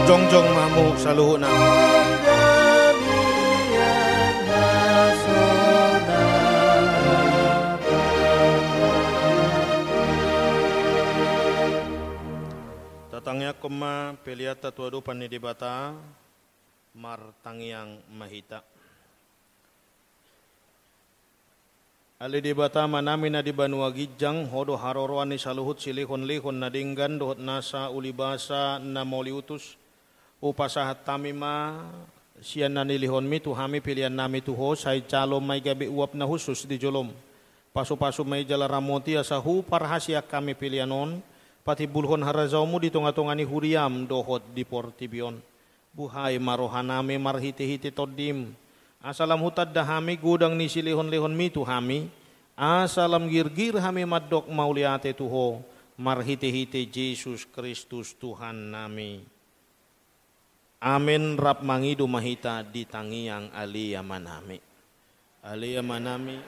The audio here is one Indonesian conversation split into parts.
jongjong mamu saluhuna. Tatangnya koma peliata tuadu panidibata martangyang mahita. Ali di bata manami na di banua gijang hodo haroroan ni saluhut silihon-lihon na dinggan dohot nasa ulibasa na moliutus upasahat tamima siyan na nilihon mi tuhami pilihan nami tuho say calo may gabi uap na husus di jolom paso-paso may jala ramoti asahu parhasya kami pilihanon pati bulhon harazaw mo di tunga-tunga ni huriam dohot di portibion buhay marohanami marhiti-hiti todim. Asalam hutad dahami gudang ni silihon-lihon mi tuhami. Asalam girgir hami madok mauliate tuho. Marhiti-hiti Jesus Kristus Tuhan nami. Amin rap mangidu mahita di tangiang alia manami. Alia manami.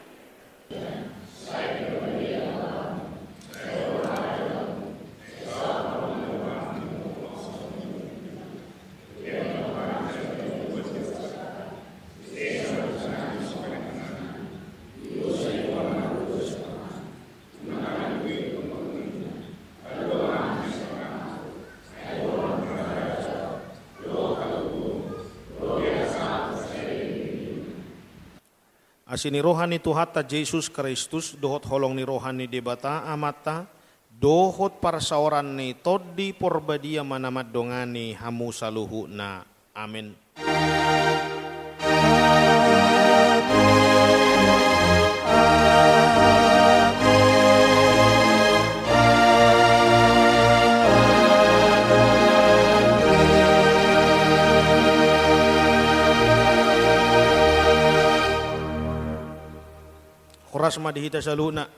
Asini rohani tuhata Jesus Kristus dohot holong ni rohani debata amata dohot parsaoran ni todi porbadia manamat dongani hamu saluhu na amin. Horas madihita saluna